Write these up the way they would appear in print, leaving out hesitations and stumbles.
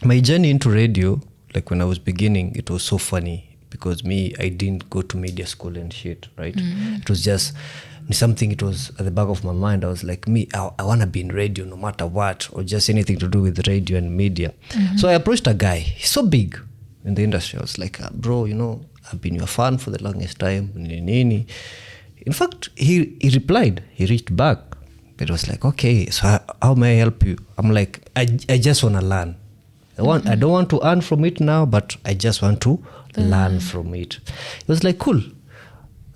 my journey into radio, like when I was beginning, it was so funny because I didn't go to media school and shit, right? It was just something, it was at the back of my mind. I was like, I want to be in radio no matter what, or just anything to do with radio and media. So I approached a guy. He's so big in the industry. I was like, bro, I've been your fan for the longest time. In fact, he replied. He reached back. It was like, okay, so how may I help you? I'm like, I just want to learn. I don't want to earn from it now, but I just want to learn from it. It was like, cool.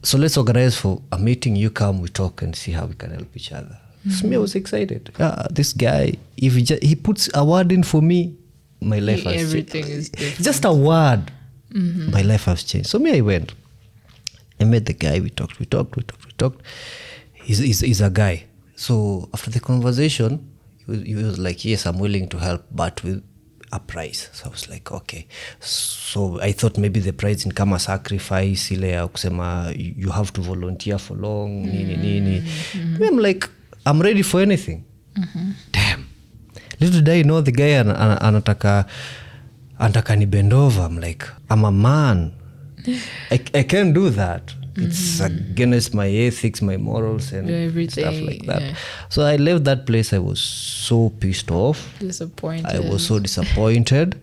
So let's organize for a meeting. You come, we talk and see how we can help each other. So me, I was excited. This guy, if he puts a word in for me, my life has changed. Everything is different. Just a word. My life has changed. So me, I went. I met the guy. We talked. He's a guy. So after the conversation, he was like, yes, I'm willing to help, but with a price. So I was like, okay. So I thought maybe the price in kama sacrifice, ile ya kusema you have to volunteer for long, nini. I'm like, I'm ready for anything. Damn. Little did I know the guy anataka ni bend over. I'm like, I'm a man. I can't do that. It's against my ethics, my morals, and stuff like that. Yeah. So I left that place. I was so pissed off. Disappointed. I was so disappointed.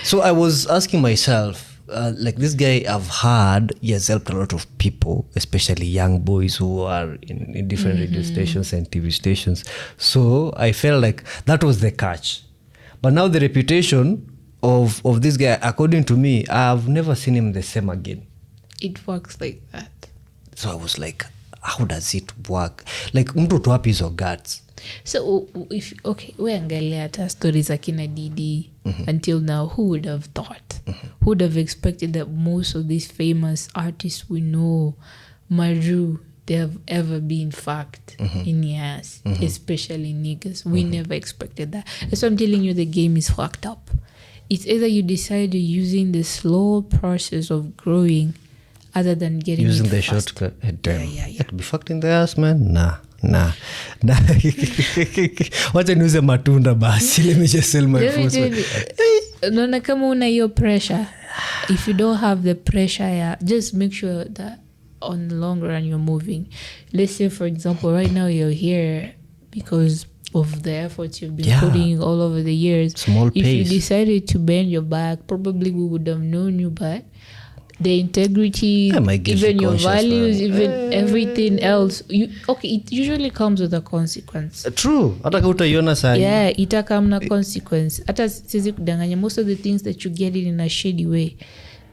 So I was asking myself, like this guy I've heard, he has helped a lot of people, especially young boys who are in different radio stations and TV stations. So I felt like that was the catch. But now the reputation of this guy, according to me, I've never seen him the same again. It works like that. So I was like, how does it work? Like, mtu tu wapi hizo guts? So, we angalia hata stories akina Didi until now, who would have thought? Who would have expected that most of these famous artists we know, Maru, they have ever been fucked in years, especially niggas. We never expected that. That's why I'm telling you, the game is fucked up. It's either you decide you're using the slow process of growing other than getting using the fast. shortcut. Yeah. To be fucked in the ass, man? Nah. Wacha niuze matunda basi. Let me just sell my food. Unaona kama una hiyo pressure. If you don't have the pressure, just make sure that on the long run you're moving. Let's say, for example, right now you're here because of the efforts you've been putting all over the years. Small pace. If you decided to bend your back, probably we would have known you, but the integrity, even your values, even everything else, it usually comes with a consequence. True. Hata utaiona sahi. Yeah, itakam na consequence. Hata sizi kudanganya, most of the things that you get in a shady way,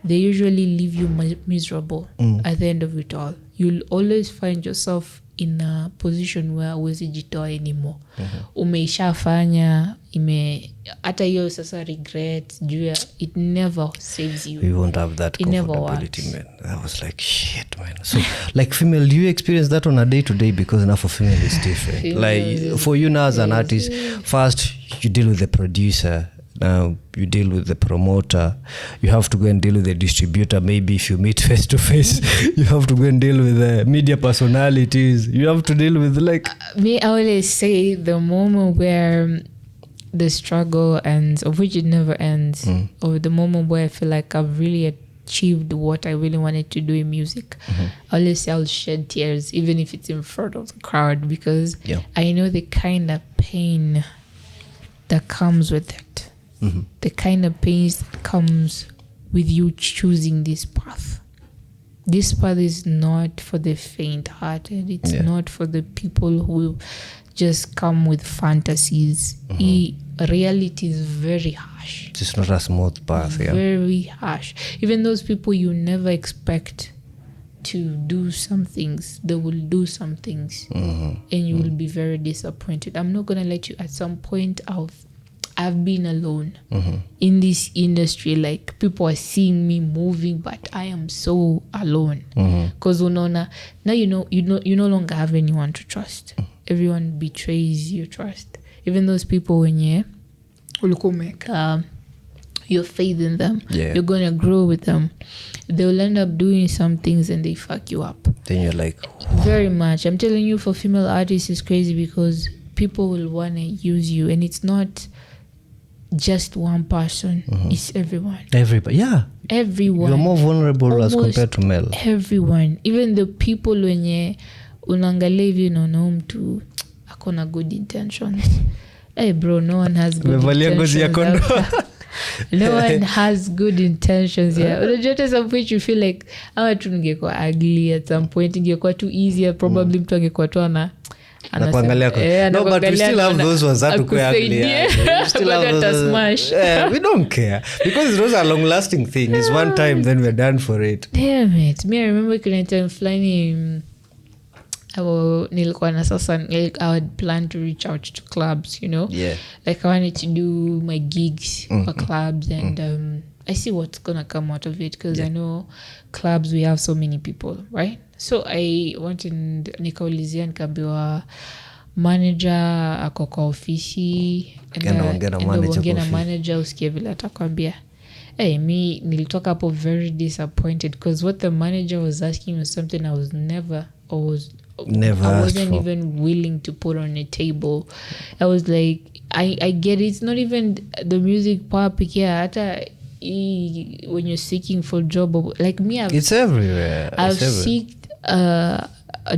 they usually leave you miserable at the end of it all. You'll always find yourself in a position where huwezi jitoa anymore. Umeishafanya, hata hiyo sasa regret, it never saves you. We won't have that comfortability, man. I was like, shit, man. So, like female, do you experience that on a day-to-day? Because now for female is different. Like for you now as an artist, first you deal with the producer. Now you deal with the promoter. You have to go and deal with the distributor. Maybe if you meet face to face, you have to go and deal with the media personalities. You have to deal with I always say the moment where the struggle ends, of which it never ends, or the moment where I feel like I've really achieved what I really wanted to do in music, I always say I'll shed tears, even if it's in front of the crowd, because I know the kind of pain that comes with it. The kind of pain that comes with you choosing this path. This path is not for the faint-hearted. It's not for the people who just come with fantasies. Reality is very harsh. It's not a smooth path. Very harsh. Even those people you never expect to do some things, they will do some things, and you will be very disappointed. I'm not gonna let you. At some point, I've been alone in this industry. Like, people are seeing me moving, but I am so alone. Because now you no longer have anyone to trust. Everyone betrays your trust. Even those people when you make your faith in them, you're gonna grow with them. They'll end up doing some things and they fuck you up. Then you're like, very much. I'm telling you, for female artists, it's crazy because people will wanna use you, and it's not just one person. It's everyone. Everybody, yeah. Everyone. You're more vulnerable as compared to male. Everyone. Even the people wenye unaangalia hivi unaona mtu akona good intentions. Hey bro, no one has good intentions. No one has good intentions. Yeah. Unajua at some point you feel like hawa tu ningekuwa ugly at some point, ingekuwa too easier. Probably mtu angekuwa tu ana kuangalia no, but we still have those ones that to ugly. We still have those smash. We don't care because it was a long lasting thing. It's one time, then we're done for it. Damn it. Me, I remember kuna time fulani nilikuwa na sasa, like I would plan to reach out to clubs, you know. Yeah. Like I wanted to do my gigs for clubs, and I see what's gonna come out of it, because I know clubs, we have so many people, right? So I went in, nikaulizia nikaambiwa manager ako kwa ofisi, and manager usikie vile atakwambia. Hey, me nilitoka hapo very disappointed, because what the manager was asking was something I wasn't even willing to put on a table. I was like, I get it. It's not even the music part. Yeah, hata when you're seeking for a job, like me, it's everywhere. I've seeked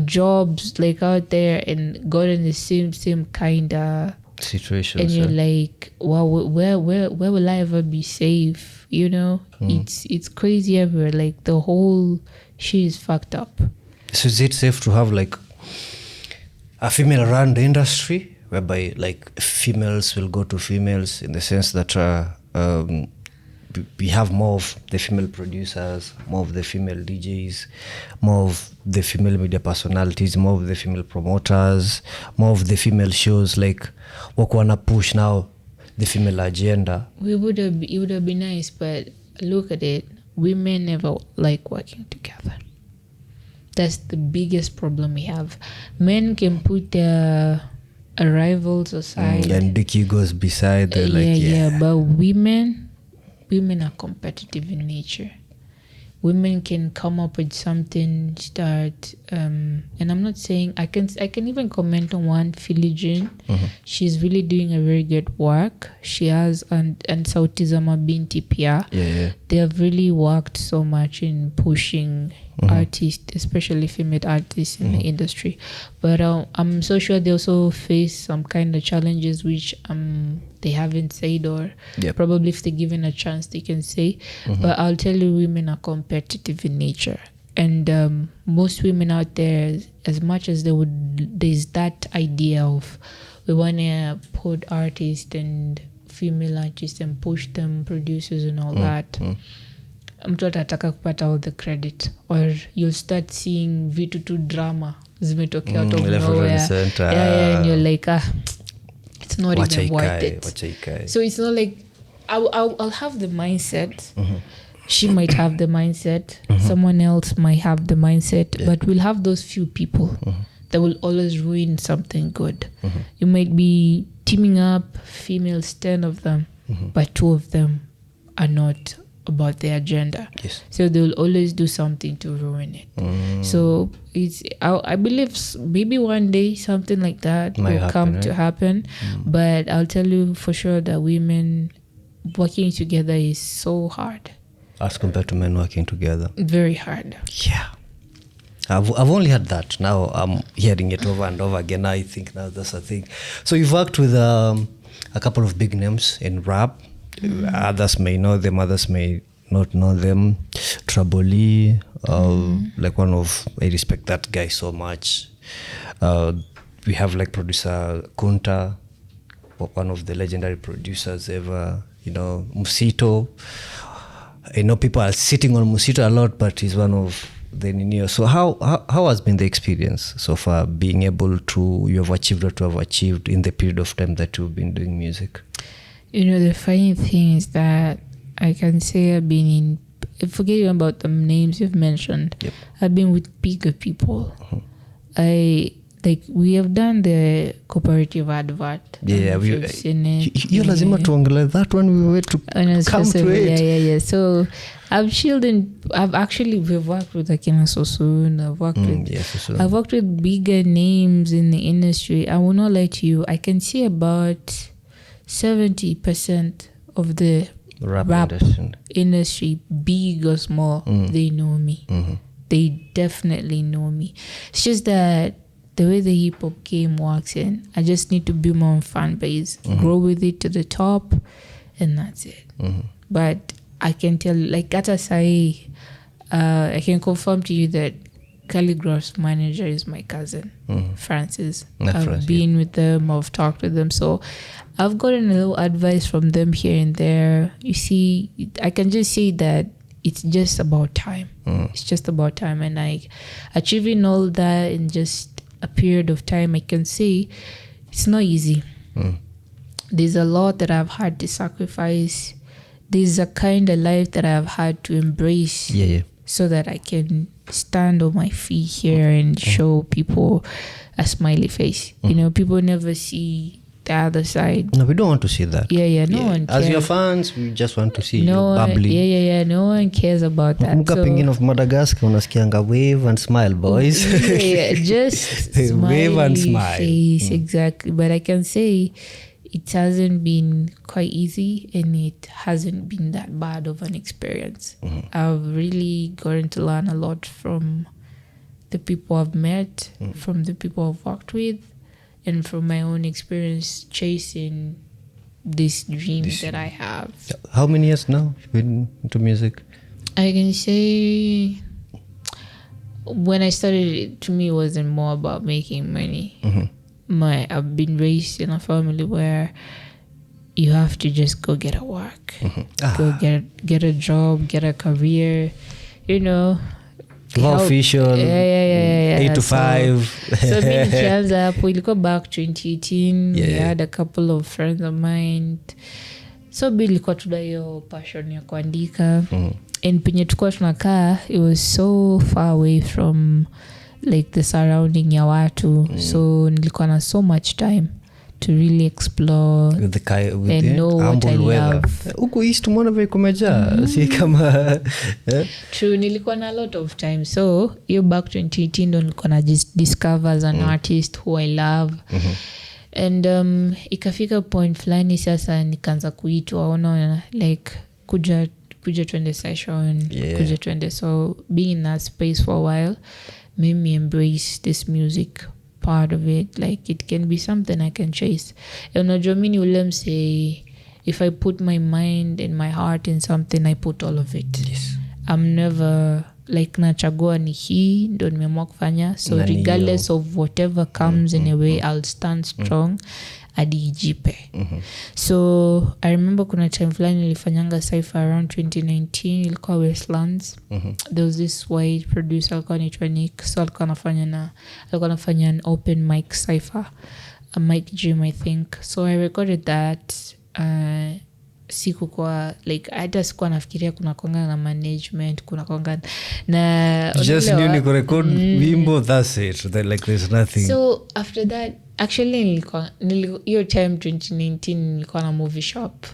jobs like out there and gotten the same kind of situation. And you're like, wow, where will I ever be safe? You know, it's crazy everywhere. Like the whole shit is fucked up. So is it safe to have like a female run the industry, whereby like females will go to females, in the sense that we have more of the female producers, more of the female DJs, more of the female media personalities, more of the female promoters, more of the female shows, like what wanna push now the female agenda? It would have been nice, but look at it. Women never like working together. That's the biggest problem we have. Men can put their rivals aside. And Dickie goes beside. But women are competitive in nature. Women can come up with something, start, and I'm not saying, I can even comment on one, Philly Jean. She's really doing a very good work. She has, and Sauti za Mabinti pia. They have really worked so much in pushing artists, especially female artists in the industry. But I'm so sure they also face some kind of challenges which they haven't said, or probably if they're given a chance they can say. But I'll tell you, women are competitive in nature, and most women out there, as much as there's that idea of we want to put artists and female artists and push them, producers and all that, mtu atataka kupata all the credit, or you'll start seeing vitu tu drama zimetokea out of nowhere. And you're like, it's not even worth it. So it's not like I'll have the mindset. She might have the mindset. Someone else might have the mindset. But we'll have those few people that will always ruin something good. You might be teaming up females, 10 of them, but 2 of them are not about their agenda. So they'll always do something to ruin it. So it's, I believe maybe one day something like that will come to happen. But I'll tell you for sure that women working together is so hard as compared to men working together. Very hard. Yeah. I've only had that. Now I'm hearing it over and over again. I think now that's a thing. So you've worked with a couple of big names in rap. Others may know them, others may not know them. Trouble Lee, like one of, I respect that guy so much. We have like producer Kunta, one of the legendary producers ever. You know, Musito. I know people are sitting on Musito a lot, but he's one of the Nino. So how has been the experience so far, being able to, you have achieved what you have achieved in the period of time that you've been doing music? You know, the funny thing is that I can say I've been in, forgetting about the names you've mentioned, I've been with bigger people. We have done the cooperative advert. We've seen it. You lazima tuongele that one, we were to come to it. Yeah. So I've chilled in. We've worked with Akina Sosun. I've worked with bigger names in the industry. I will not lie to you. I can see about 70% of the rap industry, big or small, they know me. They definitely know me. It's just that the way the hip hop game works in, I just need to build my own fan base, grow with it to the top, and that's it. But I can tell, like Gata Sai, I can confirm to you that Calligraph's manager is my cousin, Francis. I've been with them, I've talked with them, so I've gotten a little advice from them here and there. You see, I can just say that it's just about time. It's just about time, and like achieving all that in just a period of time, I can say it's not easy. There's a lot that I've had to sacrifice. There's a kind of life that I've had to embrace so that I can stand on my feet here and show people a smiley face. You know, people never see the other side. No, we don't want to see that. No one cares. As your fans, we just want to see you bubbling. No one cares about that. So, pengine of Madagascar unasikianga wave and smile, boys. Just wave and smile. Face, exactly. But I can say it hasn't been quite easy, and it hasn't been that bad of an experience. I've really gotten to learn a lot from the people I've met, from the people I've worked with, and from my own experience chasing this dream that I have. How many years now you've been into music? I can say when I started, it, to me, it wasn't more about making money. I've been raised in a family where you have to just go get a work, go get a job, get a career, you know. Official, 8 to 5. So me nikianza hapo ilikuwa back 2018. We had a couple of friends of mine. So ilikuwa tuna hiyo passion ya kuandika. And penye tulikuwa tunakaa, it was so far away from like the surrounding ya watu. So nilikuwa na so much time to really explore with and know what I love. Uko east mwana vile kumeja si kama True, nilikuwa na a lot of time. So you back 2018 ndo nilikuwa na just discover as an artist who I love. And ikafika point fulani sasa nikaanza kuitwa ona like kuja twende session, kuja twende. So being in that space for a while made me embrace this music part of it. Like it can be something I can chase. And Najomini Ulam say, if I put my mind and my heart in something, I put all of it. Yes. I'm never like nachagua ni hii ndo nimeamua kufanya. So regardless of whatever comes in a way, I'll stand strong hadi ijipe. So I remember kuna time fulani nilifanyanga cypher around 2019, ilikuwa Westlands. There was this white producer alikuwa anaitwa Nick, so alikuwa anafanya an open mic cypher, a mic gym I think. So I recorded that. Siku kwa like hata sikuwa nafikiria kuna konga na management, kuna konga na just new to record wimbo, that's it. Like there's nothing. So after that actually nilikuwa your time 2019 nilikuwa na movie shop.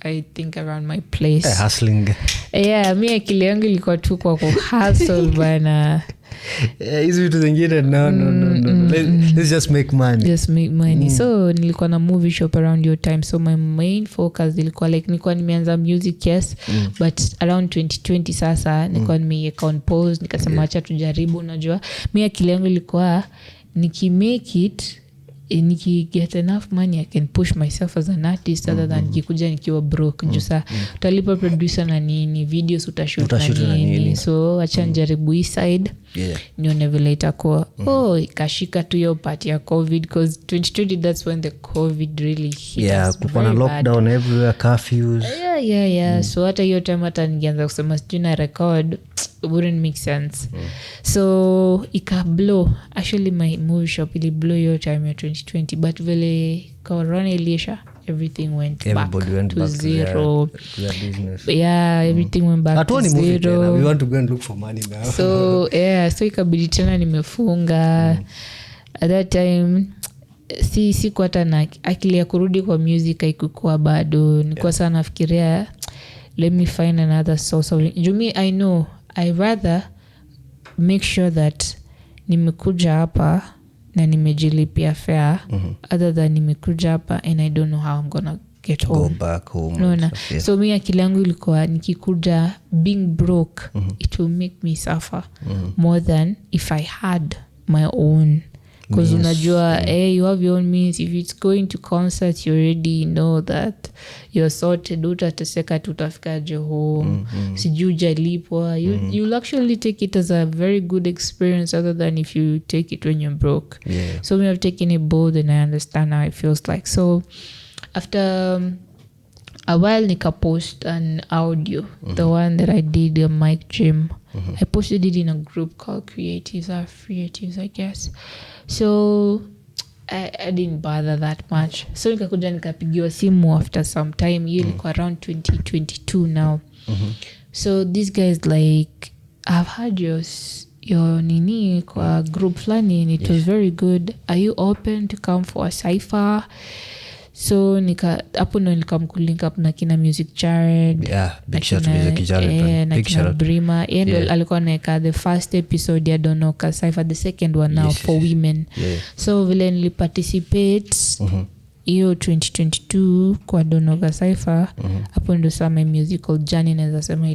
I think around my place. Hustling. Me akili yangu ilikuwa tu kwa hustle bana. Hizi vitu zingine no. Let's just make money. So nilikuwa na movie shop around your time. So my main focus ilikuwa like nilikuwa nimeanza music but around 2020 sasa nilikuwa nimecompose, nikasema acha tujaribu. Unajua mimi akili yangu ilikuwa nikimake it, get enough money I can push myself as an artist other than nikikuja nikiwa broke. Jusa utalipa producer na nini, videos utashoot na nini. So acha njaribu hii side nione vile itakuwa. Ikashika tu hiyo part ya COVID, because 2020 that's when the COVID really hit us. Kuna lockdown everywhere, curfews. So hata hiyo time hata ningeanza kusema sijui na record, it wouldn't make sense. So ika blow. Actually my movie shop ili blow your time ya 2020, but vile corona ilisha, everything went back to zero. To their business. Everything went back to zero. We want to go and look for money now. So so ikabidi tena nimefunga. At that time si kwa hata na akili ya kurudi kwa music haikuwa bado. Nilikuwa sana nafikiria let me find another source of I know I rather make sure that nimekuja hapa na nimejilipia fare other than nimekuja hapa and I don't know how I'm gonna get home. Go back home. No. So mi akili yangu ilikuwa nikikuja being broke it will make me suffer more than if I had my own. Because unajua you have your own means. If it's going to concert you already know that you're sorted. Utateseka tutafikaje home. Sijui hujalipwa. You'll actually take it as a very good experience other than if you take it when you're broke. So we have taken it bold and I understand how it feels like. So after a while nika post an audio, the one that I did on Mike Jim. I posted it in a group called Creatives, I guess. So I didn't bother that much. So nikakuja nikapigiwa simu after some time. Hiyo ilikuwa around 2022 now. So this guy is like, I've heard your nini kwa group flani and it was very good. Are you open to come for a cypher? So hapo ndo nikamkulink up na kina Music Jared. Big shout to Music Jared. Big shout Brima. Alikuwa naeka the first episode ya Donoka Cypher, the second one now for women. So vile niliparticipate hiyo 2022 kwa Donoka Cypher, hapo ndo sama musical journey naweza sema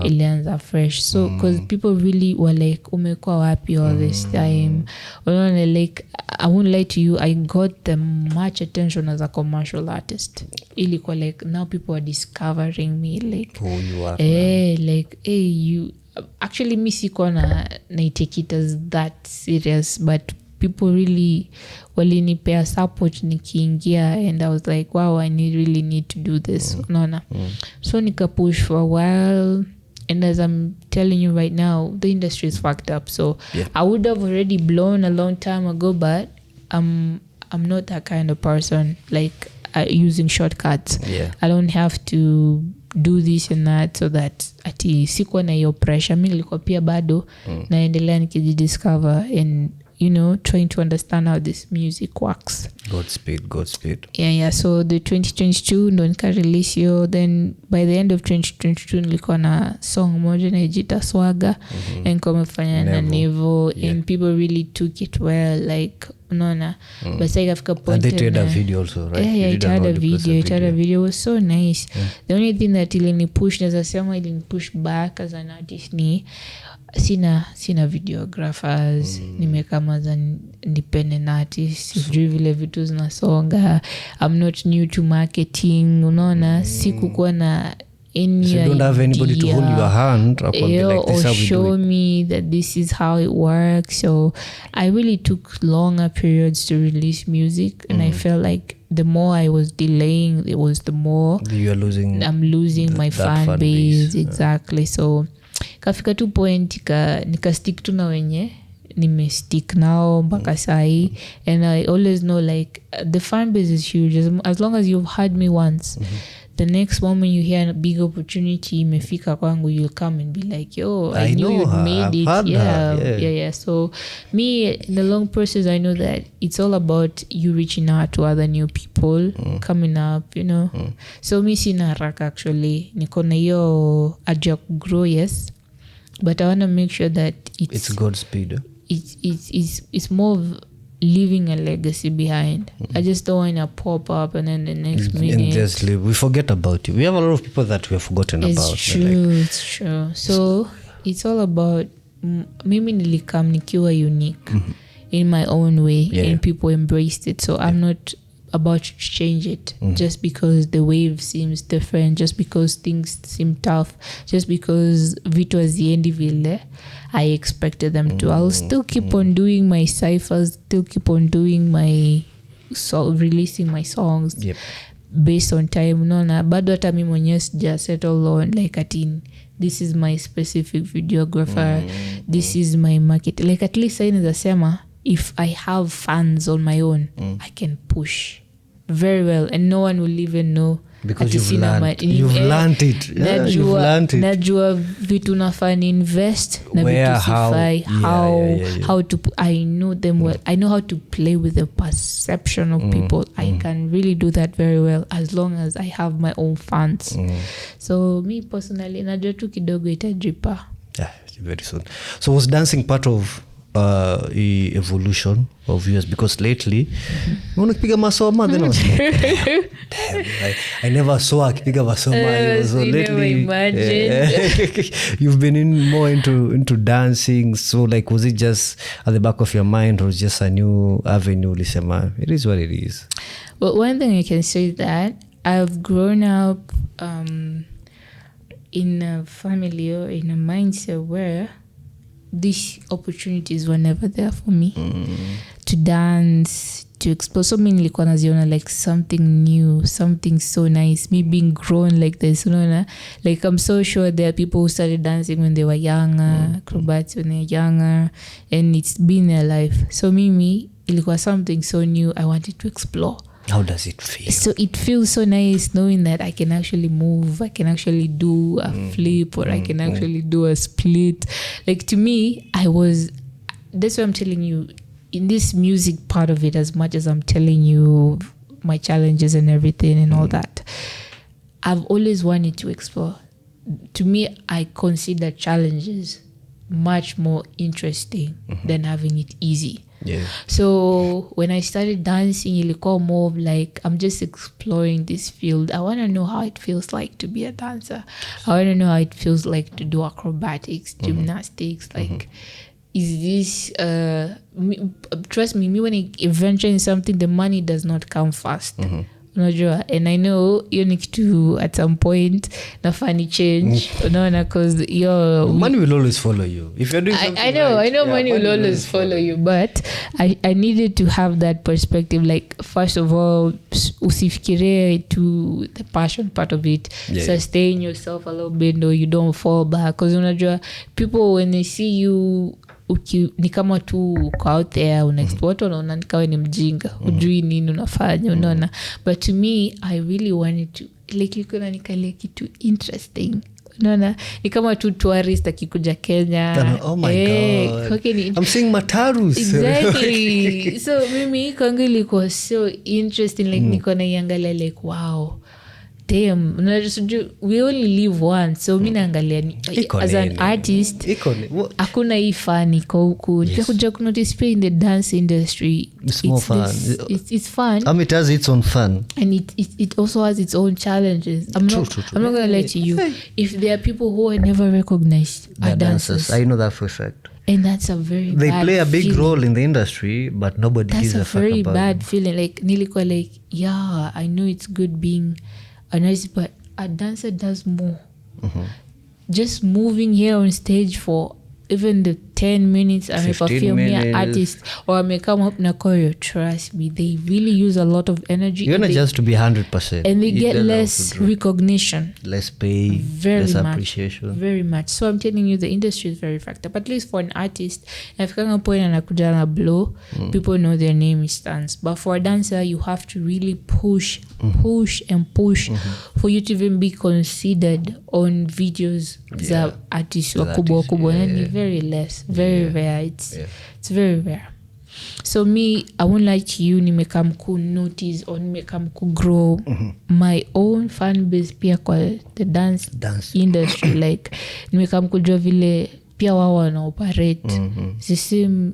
ilianza fresh. So because people really were like, umekuwa wapi all this time? Like, I won't lie to you, I got the much attention as a commercial artist. Ilikuwa like, now people are discovering me, like who you are. Like, you actually me sikuwa na take it as that serious, but people really walinipea support nikiingia and I was like, wow, I really need to do this. So nika push for a while and as I'm telling you right now, the industry is fucked up. So I would have already blown a long time ago, but I'm not that kind of person, like using shortcuts. I don't have to do this and that so that ati sikuwa na hiyo pressure. Mimi nilikuwa pia bado naendelea nikijidiscover and trying to understand how this music works. Godspeed. Yeah. So the 2022 ndo nika release yo. Then by the end of 2022 nilikuwa na song moja naijita Swaga and kumefanya na Nevo and people really took it well, like unaona. But ikafika point and they did a video also, right? It had a video. It was so nice. The only thing that ilini push back as an artist ni sina videographers. Nimekama as an independent artist, sijui vile vitu zinasonga. I'm not new to marketing, unaona. Sikukuwa na any so you don't have anybody to hold your hand like this, or show me that this is how it works. So I really took longer periods to release music and I felt like the more I was delaying, it was the more I'm losing my fan base. Exactly. So kafika tu point nika stick tu na wenye nimestick now mpaka sahi, and I always know like the fan base is huge. As long as you've heard me once, the next moment you hear a big opportunity imefika kwangu, you'll come and be like, yo, I knew you made it. Yeah. So me, in the long process, I know that it's all about you reaching out to other new people coming up, So me sina haraka actually, niko na hiyo aja grow, yes, but I want to make sure that it's Godspeed. It's more of leaving a legacy behind. I just don't want to pop up and then the next minute and just leave. We forget about you. We have a lot of people that we have forgotten about. It's true. So it's all about mimi nilikam nikiwa unique in my own way, and people embraced it. So I'm not about to change it just because the wave seems different, just because things seem tough, just because vitu haziendi vile I expected them to. I'll still keep on doing my cyphers, still keep on doing my releasing my songs based on time. Na bado hata mimi mwenyewe sija settle on like this is my specific videographer, this is my market. Like at least I naweza sema if I have fans on my own, I can push very well and no one will even know, because you've learned it. You've learned it. Najua vitu nafani invest na vitu sifai, how to I know them well. I know how to play with the perception of people. I can really do that very well as long as I have my own fans. So me personally najua tu kidogo itajipa. Very soon. So was dancing part of evolution of yours? Because lately unakipiga masoma, then I was like, damn, I never saw akipiga masoma. So lately you've been more into dancing. So like, was it just at the back of your mind, or just a new avenue? Lisema, it is what it is. Well, one thing I can say is that I've grown up in a family or in a mindset where these opportunities were never there for me to dance, to explore. So many like something new, something so nice, me being grown like this, like I'm so sure there are people who started dancing when they were younger, acrobats when they were younger, and it's been their life. So me ilikuwa something so new I wanted to explore. How does it feel? So it feels so nice knowing that I can actually move, I can actually do a flip, or I can actually do a split. Like, to me, that's what I'm telling you, in this music part of it, as much as I'm telling you my challenges and everything and all that, I've always wanted to explore. To me, I consider challenges much more interesting than having it easy. Yeah. So when I started dancing, ilikuwa more of like, I'm just exploring this field. I want to know how it feels like to be a dancer. I want to know how it feels like to do acrobatics, gymnastics. Like, is this, trust me, when I venture in something, the money does not come fast. And I know you need to, at some point, na funny change, because your money will always follow you if you're doing something. I know money will always follow you, but I needed to have that perspective. Like, first of all, usifikire to the passion part of it. Sustain yourself a little bit, though you don't fall back. Because people, when they see you, ni kama tu uko out there watu wanaona nikawa ni mjinga, hujui nini unafanya, unaona. But to me, I really wanted to, like, iko nikalia kitu interesting, unaona. Ni kama tu tourist akikuja Kenya. Oh my God. I'm seeing Matarus. Exactly. So mimi kwangu ilikuwa so interesting, like niko naiangalia like, wow, damn, we only live once. So mimi naangalia as an artist, hakuna hii fun iko huku. Nikakuja kunotice in the dance industry, it's more fun. It's fun. It has its own fun, and it also has its own challenges. I'm not going to lie to you. If there are people who are never recognized as dancers, I know that for a fact. And that's a very they bad play a big feeling. role in the industry, but nobody gives a fuck about it. That's a very bad feeling. Like, nilikuwa like, yeah, I know it's good being an artist, but a dancer does more. Just moving here on stage for even the 10 minutes, and if I feel me an artist or I may come up na choreo, trust me, they really use a lot of energy. You're not just to be 100%. And they get less recognition. Less pay, less appreciation. Very much. So I'm telling you, the industry is very fucked up. At least for an artist, if you point and anakuja na blow, people know their name stands. But for a dancer, you have to really push for you to even be considered on videos za artists wakubwa. And very less. Very rare. It's very rare. So me, I won't lie to you, nimekam ku notice or nimekam ku grow my own fan base pia kwa the dance industry. Like, nimekam kujua vile pia wao wana operate the same,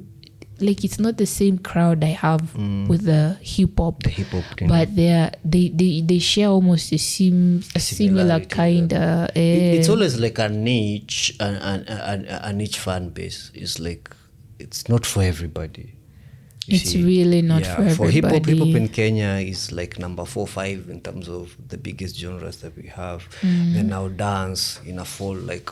like, it's not the same crowd I have with the hip hop, but they share almost a similar kind of. It's always like a niche, a niche fan base. It's like, it's not for everybody. It's really not for everybody. For hip hop in Kenya is like number 4 or 5 in terms of the biggest genres that we have. Then now dance in a fall, like,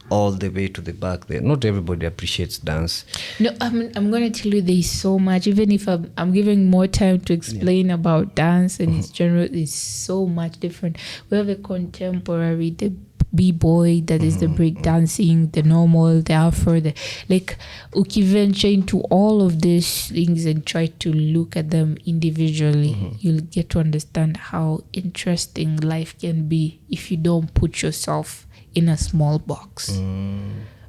all the way to the back there. Not everybody appreciates dance. No, I'm going to tell you, there's so much. Even if I'm giving more time to explain about dance and its genre, it's so much different. We have the contemporary, the b-boy, that is the break dancing, the normal, the afro, like, ukiventure into all of these things and try to look at them individually, you'll get to understand how interesting life can be if you don't put yourself in a small box.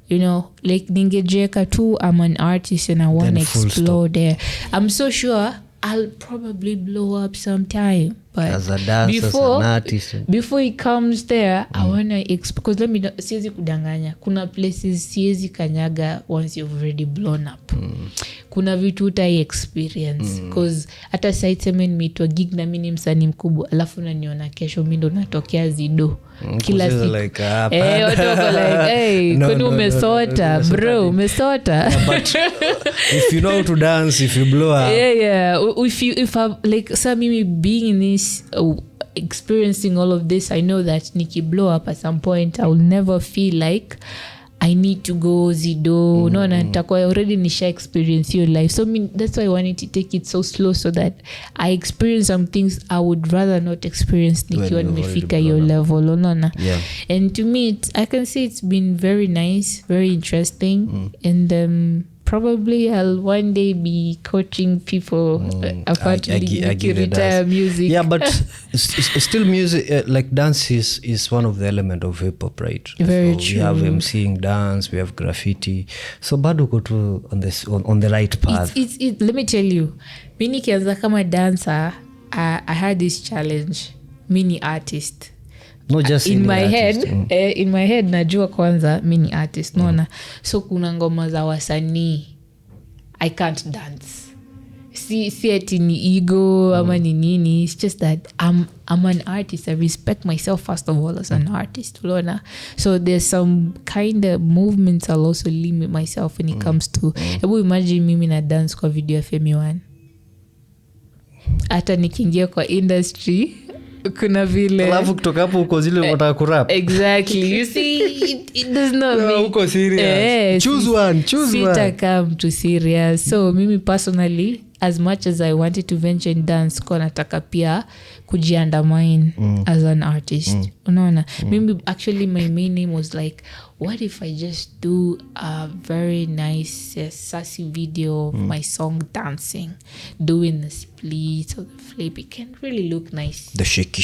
You know, like, ningejeka too, I'm an artist and I want to explore there. I'm so sure I'll probably blow up sometime. but as a dancer, as an artist, before it comes there, I wanna because let me siwezi kudanganya, kuna places siwezi kanyaga once you've already blown up. Kuna vitu utai experience because hata site nimeitwa gig na mimi ni msanii mkubwa, alafu unaniona kesho mimi ndo natokea Zido kila siku like, watu wako like hey kwani umesota bro umesota. But if you know how to dance, if you blow up, if I like mimi being in this experiencing all of this, I know that niki blow up at some point I will never feel like I need to go Zido. No, na nitakuwa already nisha experience your life. So that's why I wanted to take it so slow so that I experience some things I would rather not experience nikiwa nimefika your level. Unaona? Yeah. And to me, I can say it's been very nice, very interesting. And probably I'll one day be coaching people apart from retire music. Yeah, but still music, like dance is one of the element of hip hop, right? Very so true. We have MCing, dance, we have graffiti. So bado go to on the right path. Let me tell you, mimi nikianza kama dancer, I had this challenge. Mini artist. Not just in my artist, head in my head najua kwanza mimi ni artist naona. So kuna ngoma za wasanii I can't dance. Si ati ni ego ama ni nini. It's just that I'm an artist. I respect myself first of all as an artist. Unaona? So there's some kind of movements I'll also limit myself when it comes to. Hebu imagine mimi na dance kwa video ya Femi One. Hata nikiingia kwa industry kuna vile alafu kutoka hapo uko zile unataka kurap. Exactly. You see it does not mean uko serious. Choose one. Sitaka mtu serious. So mimi personally, as much as I wanted to venture in dance, kwa nataka pia kujiandamine as an artist. Unaona? Mimi actually my main aim was like, what if I just do a very nice sassy video of my song dancing, doing the split or the flip? It can really look nice. The shaky.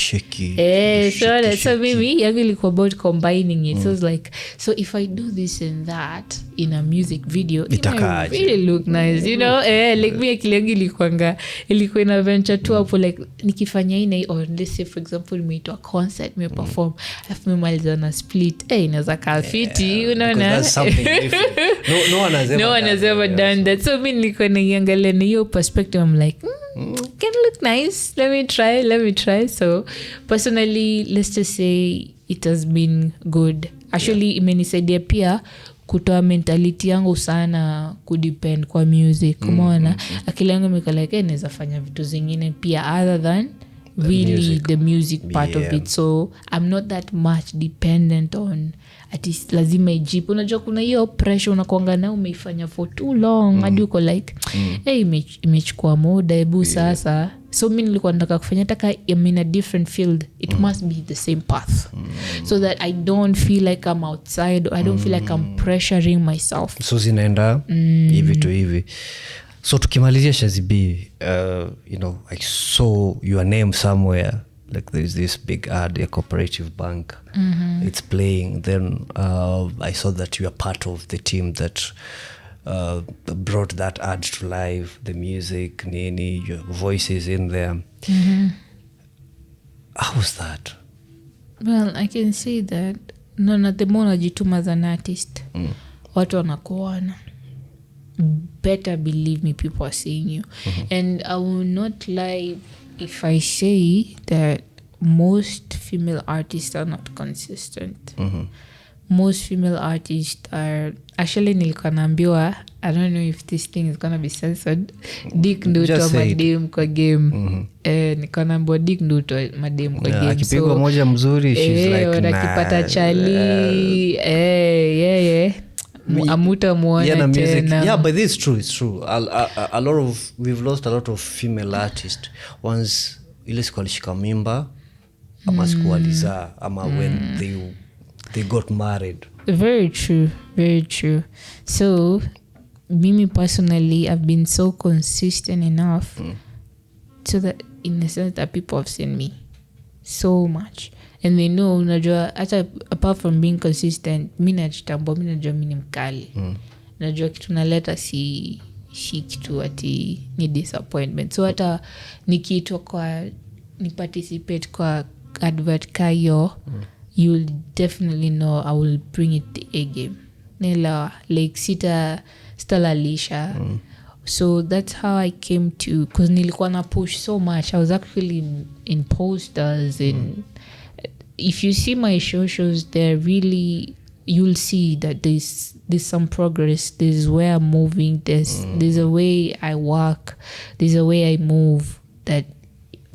So maybe yangu ilikuwa about combining it. So it's like, so if I do this and that in a music video, it might really look nice, you know? Like me akili yangu ilikuwa ina venture tu hapo, like nikifanya ina, or let's say for example nimeitwa concert, me perform, alafu memaliza na split, inaweza kaa fiti, unaona? No one has ever done that. So mimi nilikuwa naiangalia na hiyo perspective, I'm like, can look nice, let me try. So personally, let's just say it has been good. Actually imenisaidia pia kutoa mentality yangu sana kudepend kwa music. Umeona? Akili yangu imeka like naweza fanya vitu zingine pia other than really the music part of it. So I'm not that much dependent on at least lazima ijip. Unajua kuna hiyo pressure unakuanga na umeifanya for too long hadi uko like imechukua muda hebu sasa. So mimi nilikuwa nataka kufanya taka I'm in a different field, it must be the same path, so that I don't feel like I'm outside, or I don't feel like I'm pressuring myself. So zinaenda hivi tu hivi. So tukimalizia Shazzy B, you know, I saw your name somewhere, like there's this big ad, a cooperative bank, it's playing. Then I saw that you are part of the team that brought that ad to life, the music, nini, your voice is in there. How was that? Well, I can say that na the more najituma as an artist, watu wanakuona. Better believe me, people are seeing you. And I will not lie if I say that most female artists are not consistent. Most female artists are actually, nilikuwa naambiwa, I don't know if this thing is gonna be censored, Dick Nduto madem kwa game. Nilikuwa naambiwa Dick Nduto madem kwa game. Akipigwa moja mzuri, she's like wanakipata chali. Amuta muone tena. Yeah, but this is true. It's true. A lot of we've lost a lot of female artists. Once ile siku mimba ama siku walizaa ama when they got married. Very true. So mimi personally, I've been so consistent enough so that in the sense that people have seen me so much. And they know, unajua, apart from being consistent, mimi najitambua, mimi najua mimi ni mkali. Najua kitu naleta si kitu ati ni disappointment. So hata nikiitwa kwa ni participate kwa advert kayo, you'll definitely know I will bring it the A game. Nila like stalalisha. So that's how I came to, because nilikuwa na push so much. I was actually in posters, and if you see my shows, they're really, you'll see that there's some progress. There's where I'm moving. There's a way I work. There's a way I move that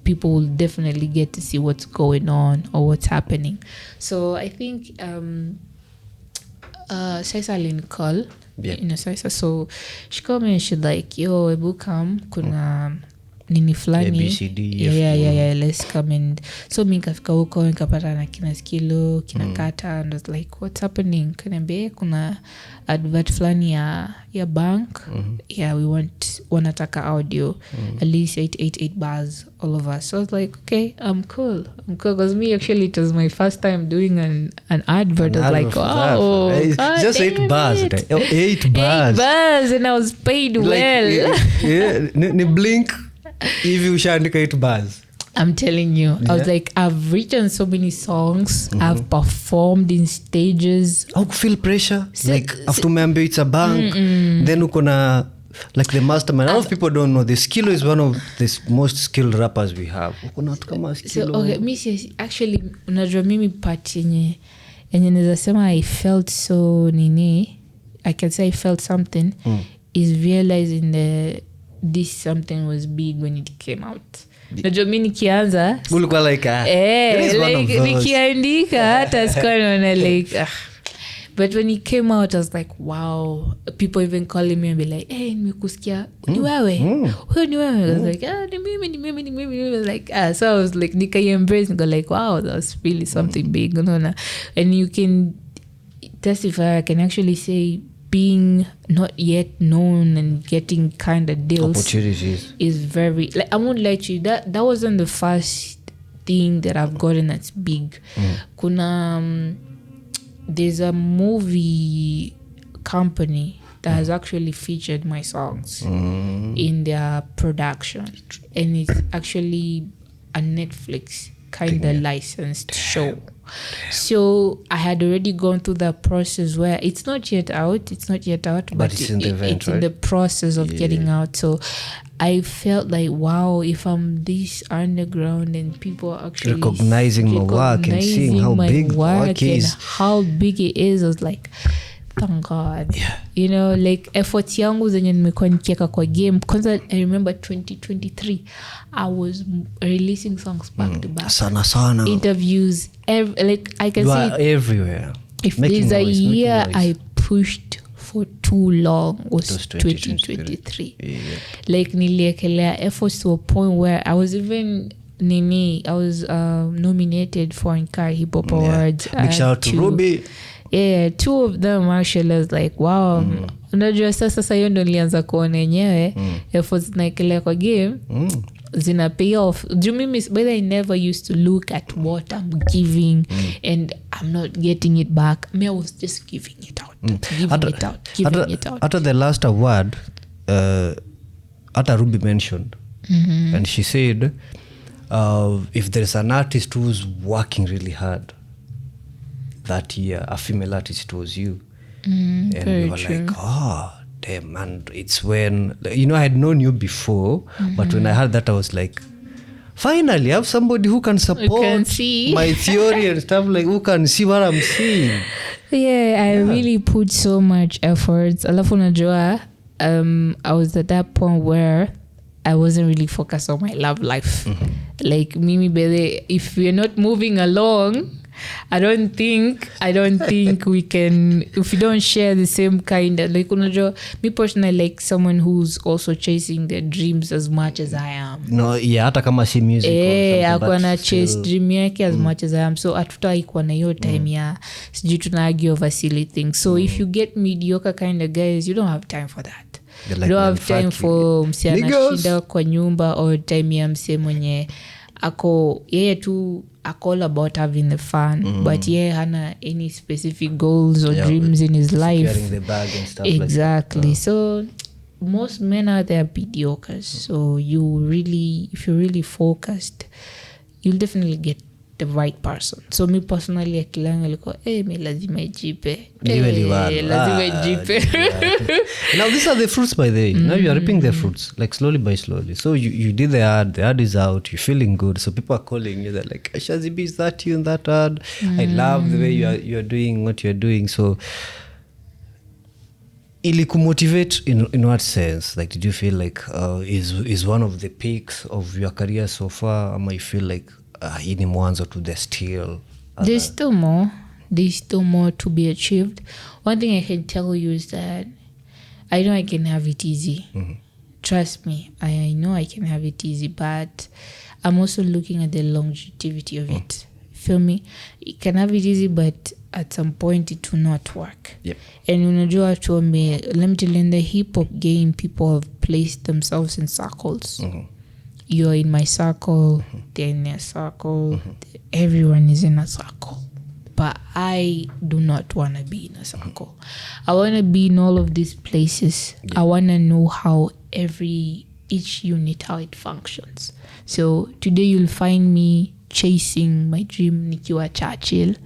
people will definitely get to see what's going on or what's happening. So I think Saisa Lynn call. Yeah. Saisa. So she called me and she's like, yo, ebu come, kuna nini flani. ABCD. Yeah, let's come. And so mi nikafika huko nikapata na kina Skilo, kina Kata, and I was like, what's happening? Kaniambia kuna advert flani ya bank. Yeah, wanataka audio, at least 8 bars, all of us. So I was like, okay, I'm cool. Because me, actually, it was my first time doing an advert. I was like, wow. Just 8 bars. 8 bars. 8 bars, and I was paid like, well. Yeah, ni blink. If you ushaandika 8 bars. I'm telling you, I was like, I've written so many songs. I've performed in stages. How feel pressure? Like after member, it's a bank. Then ukona like the mastermind. A lot of people don't know this. Skilo is one of the most skilled rappers we have. Ukona kama Skilo. So okay, me actually, unajua mimi part yenye naweza sema I felt so nini. I can say I felt something. Is realizing this something was big when it came out. Najua mimi nikianza ulikuwa like nikiandika hata sikuwa naona like but when it came out I was like wow, people even calling me and be like, hey, nimekusikia ni wewe huyo ni wewe. I was like ni mimi like so I was like nika-embrace and go like wow, that was really something big, unaona. And you can testify, I can actually say being not yet known and getting kind of deals opportunities is very, like, I won't let you, that wasn't the first thing that I've gotten that's big. Kuna there's a movie company that has actually featured my songs in their production, and it's actually a Netflix kind of licensed show. So I had already gone through that process where it's not yet out, but it's in the event, it's in the process of getting out. So I felt like, wow, if I'm this underground and people are actually recognizing my work and seeing how big work is, how big it is, I was like, thank God. Yeah. You know, like efforts yangu zenye nimekuwa nikieka kwa game. Kwanza I remember 2023 I was releasing songs back to back. Sana. Interviews, like I can you say are everywhere. If there's a year I pushed for too long was 2023. Yeah. Like niliekelea efforts to a point where I was even nominated for Nkari Hip Hop Awards. Big shout out to Ruby. Yeah, 2 of them actually. I was like, wow. Unajua sasa hiyo ndo nilianza kuona yenyewe efforts naekelea kwa game zina pay off. Do you mean, but I never used to look at what I'm giving and I'm not getting it back. I was just giving it out. Giving it out. After the last award, Ata Ruby mentioned, and she said, if there's an artist who's working really hard that year, a female artist, was you. And we were true. like, oh, damn. And it's when, I had known you before, but when I heard that, I was like, finally, I have somebody who can support my theory and stuff, like who can see what I'm seeing. Yeah, I really put so much effort. Alafu najua, I was at that point where I wasn't really focused on my love life. Like Mimi Bele, if we're not moving along, I don't think we can, if we don't share the same kind of, like, unajua, me personally, like someone who's also chasing their dreams as much as I am. No, yeah, hata kama si music. Akuwa na chase dream yake as much as I am. So atutai kuwa na hiyo time ya sijui tuna argue over silly things. So if you get mediocre kind of guys, you don't have time for that. Like, you don't have time for mse anashinda kwa nyumba, or time ya mse mwenye ako yeye tu all about having the fun, but hana any specific goals or dreams in his life. Carrying the bag and stuff exactly. Like that. So most men out there are mediocres. So if you're really focused, you'll definitely get the right person. So me personally akilanga liko mi lazima ijipe. Lazima ijipe. Now these are the fruits by the way. Now you are reaping the fruits like slowly by slowly. So you did the ad is out, you're feeling good. So people are calling you, they're like, Shazzy B, is that you in that ad? I love the way you are doing what you're doing. So ili kumotivate in what sense? Like did you feel like is one of the peaks of your career so far? Or you feel like hii mwanzo to the still there's still more to be achieved. One thing I can tell you is that I know I can have it easy. Trust me, I know I can have it easy, but I'm also looking at the longevity of it. Feel me? You can have it easy, but at some point it will not work. Yep. And unajua watu let me tell you, in the hip hop game, people have placed themselves in circles. You're in my circle, they're in their circle, everyone is in a circle. But I do not want to be in a circle. I want to be in all of these places. I want to know how each unit, how it functions. So today you'll find me chasing my dream nikiwa Churchill.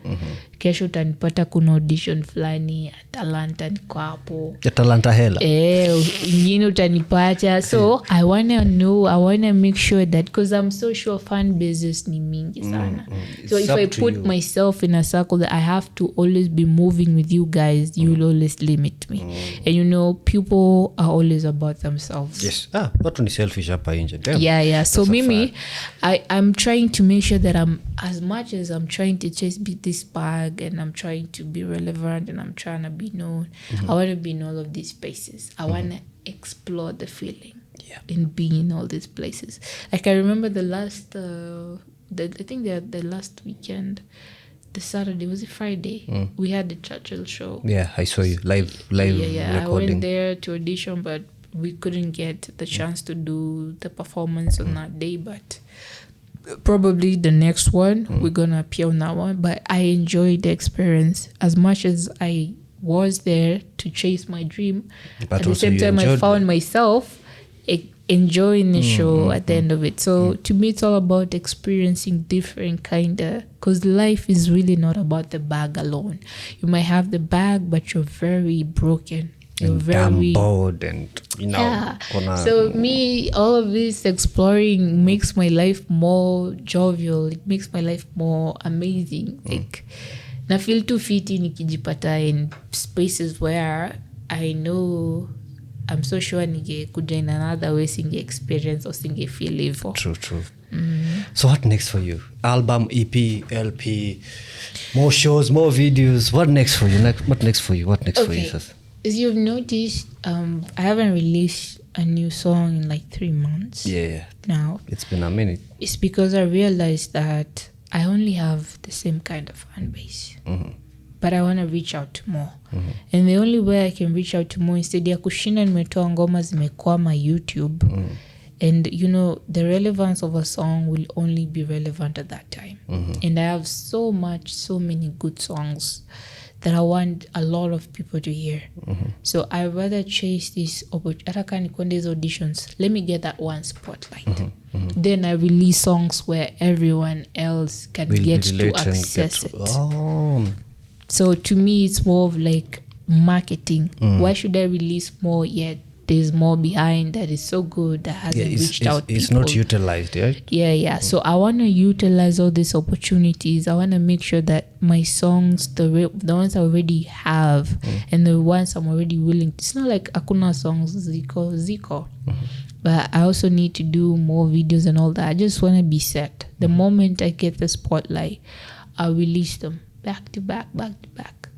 Kesho utanipata kuna audition fulani Atalanta, niko hapo Atalanta hela ingine utanipata. So I want to make sure that, because I'm so sure fan bases ni mingi sana. So if I put myself in a circle that I have to always be moving with you guys, you will always limit me. And people are always about themselves. Yes. Watu ni selfish hapa nje. Yeah. So mimi I'm trying to make sure that as much as I'm trying to chase this bag and I'm trying to be relevant and I'm trying to be known, I want to be in all of these spaces. I want to explore the feeling in being in all these places. Like I remember the last I think the last weekend, the Saturday, was it Friday? We had the Churchill show. Yeah, I saw you live Yeah, recording. I went there to audition, but we couldn't get the chance to do the performance on that day. But probably the next one we're gonna appear on that one. But I enjoyed the experience as much as I was there to chase my dream. But at the same time, I found myself enjoying the show at the end of it. So to me, it's all about experiencing different because life is really not about the bag alone. You might have the bag, but you're very broken. You're very bored and So me, all of this exploring makes my life more jovial. It makes my life more amazing. Like na feel too fiti nikijipata in spaces where I know I'm so sure nige kuja in another way singe experience or singe feel hivyo. True. So what next for you? Album, EP, LP, more shows, more videos. What next for you? What next for you? For you, sis? As you've noticed, I haven't released a new song in like 3 months. Yeah. Now. It's been a minute. It's because I realized that I only have the same kind of fan base. But I want to reach out to more. And the only way I can reach out to more, instead ya kushinda nimetoa ngoma zimekwama YouTube. And the relevance of a song will only be relevant at that time. And I have so many good songs that I want a lot of people to hear. So I rather chase this auditions. Let me get that one spotlight. Then I release songs where everyone else can get to access it. So to me, it's more of like marketing. Why should I release more yet? There's more behind that is so good that hasn't reached out. It's not utilized, right? Yeah. So I want to utilize all these opportunities. I want to make sure that my songs, the ones I already have, and the ones I'm already willing. It's not like akuna songs ziko. But I also need to do more videos and all that. I just want to be set. The moment I get the spotlight, I'll release them back to back.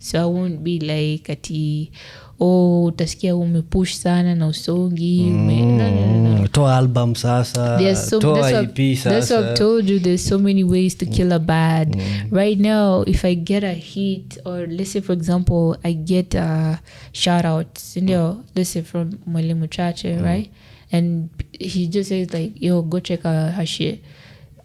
So I won't be like ati utasikia umepush sana na usongi. No. Toa album sasa. Toa EP sasa. That's what I've told you. There's so many ways to kill a bad. Right now, if I get a hit, or let's say for example, I get a shout out, let's say from Mwalimu Chache, right? And he just says like, yo, go check out her shit.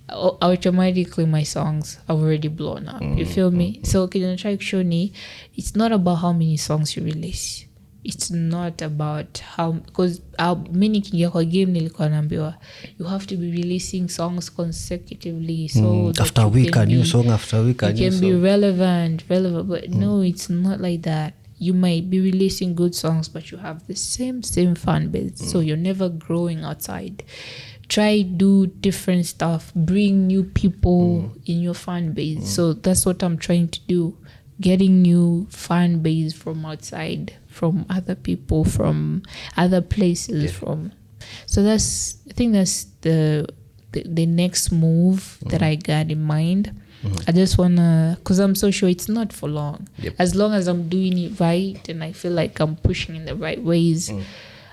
Automatically my songs have already blown up. You feel me? So can you try to show me? It's not about how many songs you release. it's not about how, because mi nikiingia kwa game nilikuwa naambiwa you have to be releasing songs consecutively so that after a week a new song, after a week a new you can song. be relevant, but no, it's not like that. You might be releasing good songs, but you have the same fan base, so you're never growing outside. Try do different stuff, bring new people in your fan base. So that's what I'm trying to do, getting new fan base from outside, from other people, from other places. So that's, I think that's the next move that I got in mind. I just wanna, because I'm so sure it's not for long. As long as I'm doing it right and I feel like I'm pushing in the right ways,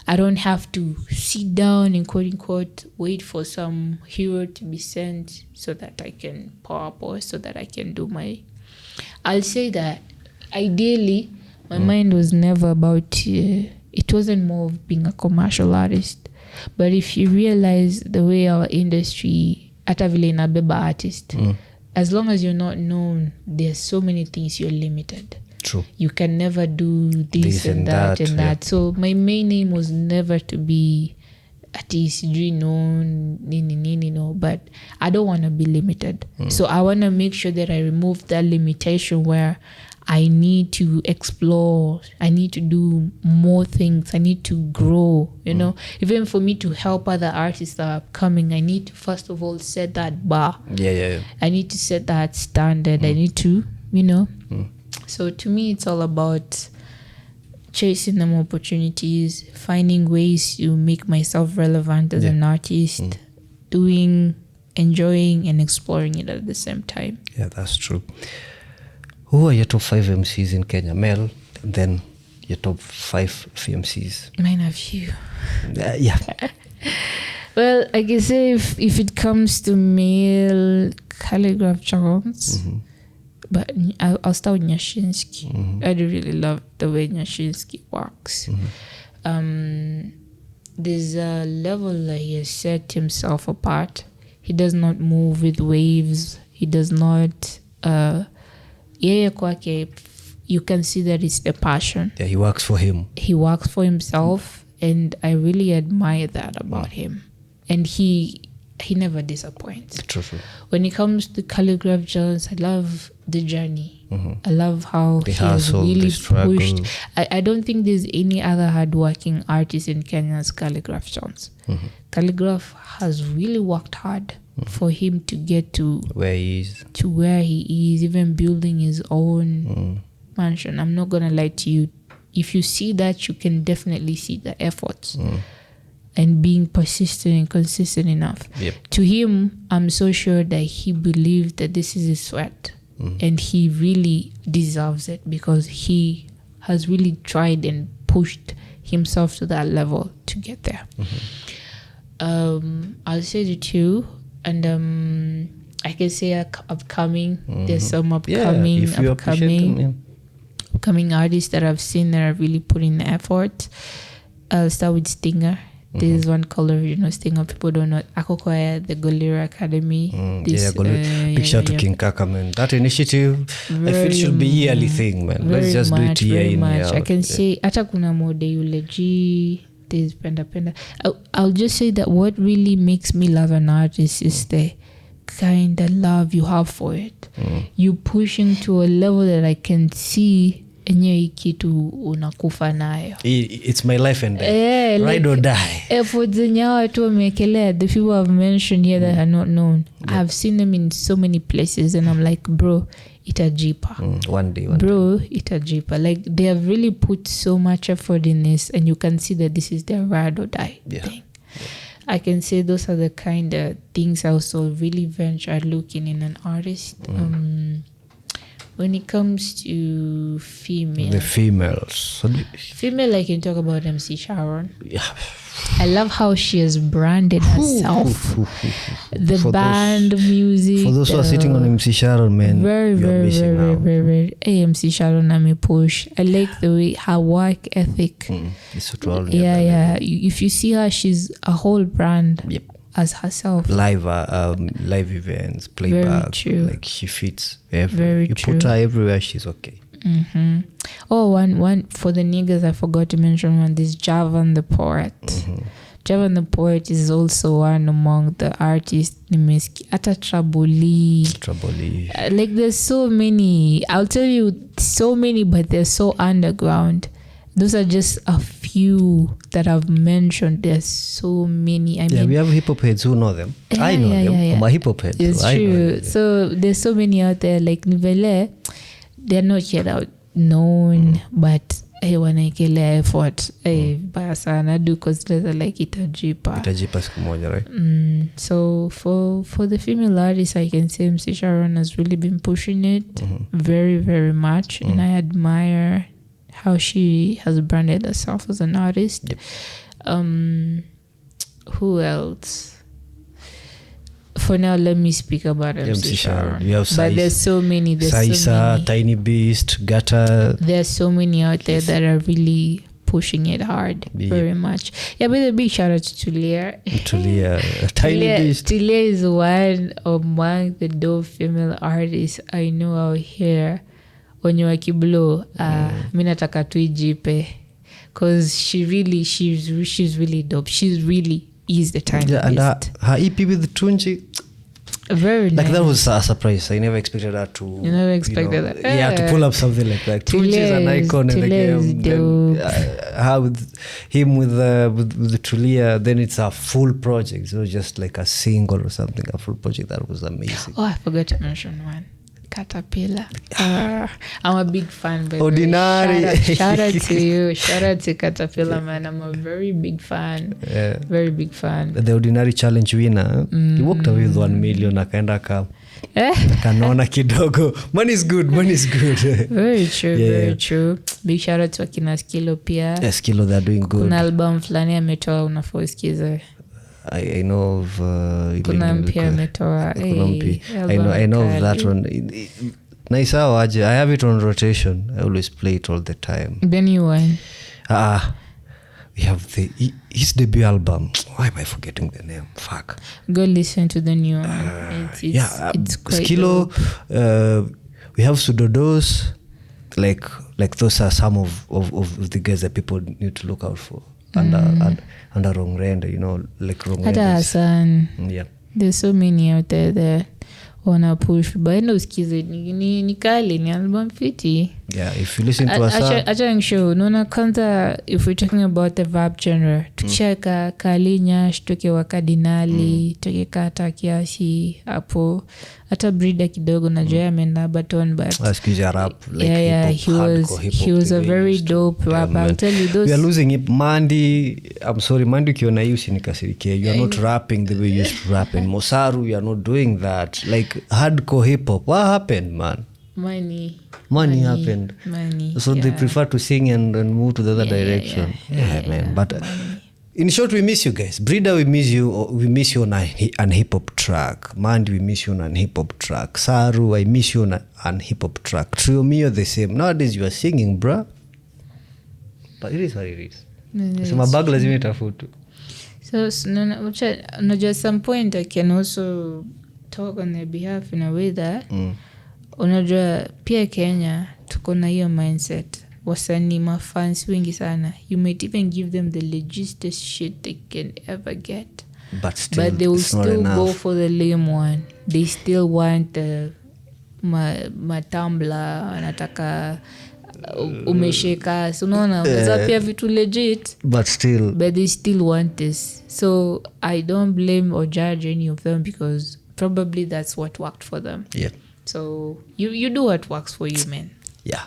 I don't have to sit down and quote unquote wait for some hero to be sent so that I can pop or so that I can do my. I'll say that ideally my mind was never about it wasn't more of being a commercial artist, but if you realize the way our industry hata vile inabeba artist, as long as you're not known, there's so many things you're limited. True. You can never do this and that and that. So my main aim was never to be artist, known, no, but I don't want to be limited. So I want to make sure that I remove that limitation where I need to explore, I need to do more things, I need to grow, you know. Even for me to help other artists that are coming, I need to first of all set that bar. I need to set that standard. I need to, you know. So to me, it's all about chasing them opportunities, finding ways to make myself relevant as an artist, doing, enjoying, and exploring it at the same time. Yeah, that's true. Who are your top 5 MCs in Kenya? Male, and then your top 5 MCs. Mine are few. Yeah. Well, I can say if it comes to male, Calligraph Jones. But I'll start with Nyashinsky. I do really love the way Nyashinsky works. There's a level that he has set himself apart. He does not move with waves. He does not... you can see that it's the passion. Yeah, he works for him. He works for himself, and I really admire that about him. And he never disappoints. True. When it comes to Calligraph Jones, I love the journey. I love how he has really pushed. I don't think there's any other hardworking artist in Kenya as Calligraph Jones. Calligraph has really worked hard for him to get to where he is, even building his own mansion. I'm not gonna lie to you. If you see that, you can definitely see the efforts and being persistent and consistent enough. To him, I'm so sure that he believed that this is his sweat, and he really deserves it because he has really tried and pushed himself to that level to get there. I'll say the two. And I can say upcoming. There's some upcoming artists that I've seen that are really putting the effort. I'll start with Stinger. There's one called Original Stinger. People don't know Akokwaya, the Golira Academy. Big shout to King Kaka, man. That initiative, I feel should be yearly thing, man. Let's just do it year in, year out. I can say hata kuna mode yule G. There's Penda. I'll just say that what really makes me love an artist is the kind of love you have for it. You pushing to a level that I can see enyewe kitu unakufa nayo. It's my life and death. Ride or die. Efforts zenye watu wamekelea, the people I've mentioned here that are not known. I've seen them in so many places and I'm like, bro, itajipa. One day. Itajipa. Like they have really put so much effort in this and you can see that this is their ride or die thing. I can say those are the kind of things I also really venture looking in an artist. When it comes to female, the females, female, I can talk about MC Sharon. I love how she has branded herself. The band music. For those who are sitting on MC Sharon, man, very. MC Sharon, I'm push. I like the way her work ethic. If you see her, she's a whole brand. As herself. Live events, playback. Very true. Like she fits everywhere. You put her everywhere, she's okay. Oh, one for the niggas, I forgot to mention one. This Javan the Poet. Javan the Poet is also one among the artists. Ata Traboli. Like there's so many. I'll tell you so many, but they're so underground. Those are just a few that I've mentioned. There's so many. I mean, we have hip hop heads who know them. I know them. I'm a hip hop head. It's true. So there's so many out there. Like Nivele, they're not yet out known, but wanaekelea effort. Baya sana do cause like itajipa siku moja, right? So for the female artists, I can say MC Sharon has really been pushing it very, very much, and I admire how she has branded herself as an artist. Yep. Who else? For now, let me speak about MC Sharon. But there's so many. There's Saisa, so many. Tiny Beast, Gata. There's so many out there that are really pushing it hard, very much. Yeah, but a big shout out to Tulia. Tiny Beast. Tulia is one among the dope female artists I know out here. Wenye wakiblow, mimi nataka tuijipe, cause she's really dope. She's really is the Tiny Beast. And her EP with Tunji, very like nice. that was a surprise. I never expected her to. You never expected that. Yeah, to pull up something like that. Tunji is an icon in the game. Then, her with him with the Tulia, then it's a full project. So just like a single or something, a full project. That was amazing. Oh, I forgot to mention one. Caterpillar. I'm a big fan. Ordinary. Shout out to you. Shout out to Caterpillar, man. I'm a very big fan. Yeah. Very big fan. The Ordinary Challenge winner, he walked away with 1 million. Akaenda kanaona kidogo. Money is good. Very true. Yeah. Very true. Big shout out to akina Skilo pia. Yeah, Skilo, they're doing good. Kuna album flani ametoa unafosikiza. I know of kuna mpia ametoa. I know of that one. Nice aje. I have it on rotation. I always play it all the time. The new one. We have his debut album. Why am I forgetting the name? Fuck. Go listen to the new one. It's quite Skilo. We have Sudodos. Like those are some of the guys that people need to look out for. Under Wrong Render, like Wrong Render. Hassan. Yeah. There's so many out there that wanna push, but endo usikize ni kali, ni album fiti. Yeah, if you listen to Hassan. Acha show, nona kwanza, if we're talking about the vibe genre, tucheka Kalinya, tuke Wakadinali, tuke Kata kiasi, hapo, hata Breeder kidogo na Joya amenda baton, but rap, like he was a very dope rapper. I'll tell you those. We are losing it. Mandy, I'm sorry, Mandy ukiona hiyo usinikasirikie. You are not rapping the way you used to rap. And Mosaru, you are not doing that. Like hardcore hip hop. What happened, man? Money happened. So they prefer to sing and move to the other direction. Yeah, man. But in short, we miss you guys. Breeder, we miss you. We miss you on an hip hop track. Mandy, we miss you on an hip hop track. Saru, I miss you on an hip hop track. Trio Mio, the same. Nowadays, you are singing, bruh. But it is what it is. So my bag lazima itafutu. So at some point I can also talk on their behalf in a way that unajua pia Kenya tuko na hiyo mindset. Wasanii mafans wengi sana. You might even give them the legitest shit they can ever get. But they will still go for the lame one. They still want the matambla, wanataka umesheka. So unaona, pia vitu legit. But they still want this. So I don't blame or judge any of them because probably that's what worked for them. Yeah. So you do what works for you, man. Yeah.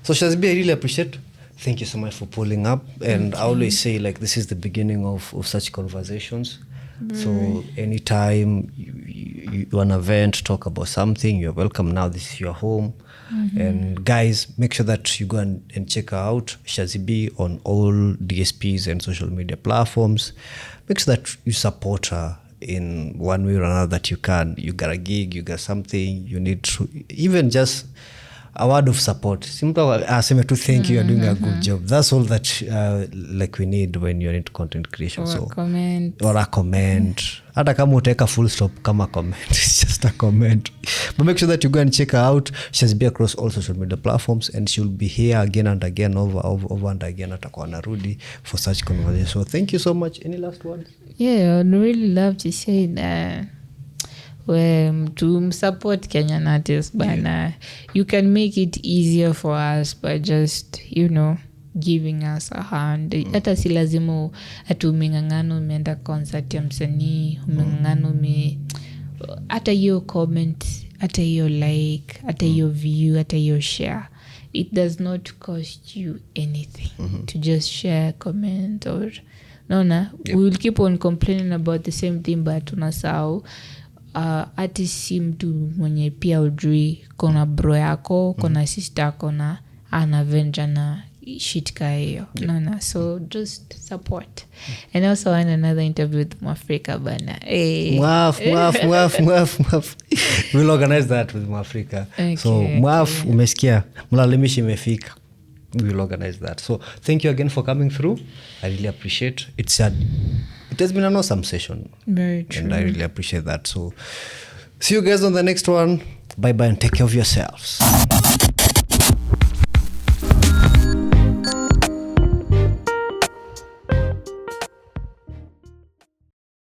So Shazzy B, I really appreciate. Thank you so much for pulling up. And I always say like this is the beginning of such conversations. So anytime you want to vent, talk about something, you're welcome. Now this is your home. And guys, make sure that you go and check out Shazzy B on all DSPs and social media platforms. Make sure that you support her in one way or another that you can. You got a gig, you got something, you need to even just a word of support. Simple aseme to thank you, you're doing a good job. That's all that like we need when you're into content creation. Or so a comment. Or a comment. Hata kama utaweka full stop kama comment. It's just a comment. But make sure that you go and check her out. Shazzy B across all social media platforms, and she'll be here again and again over and again atakuwa narudi for such conversation. So thank you so much. Any last words? Yeah, I'd really love to say that to support Kenyan artists, but you can make it easier for us by just, giving us a hand. Hata si lazima ati umeng'ang'ana umeenda concert ya msanii, umeng'ang'ana hata hiyo comment, hata hiyo like, hata hiyo view, hata hiyo share. It does not cost you anything to just share, comment, or we will keep on complaining about the same thing, but tunasahau artist si mtu mwenye pia ujui kona bro yako, kona sister yako na anavenja na shit ka hiyo. So just support. And also want another interview with Mwafrika bana. Mwaf. We'll organize that with Mwafrika. Okay, so Mwaf, umesikia mlalimishi imefika. We'll organize that. So thank you again for coming through. I really appreciate it. It has been an awesome session. Very true. And I really appreciate that. So see you guys on the next one. Bye and take care of yourselves.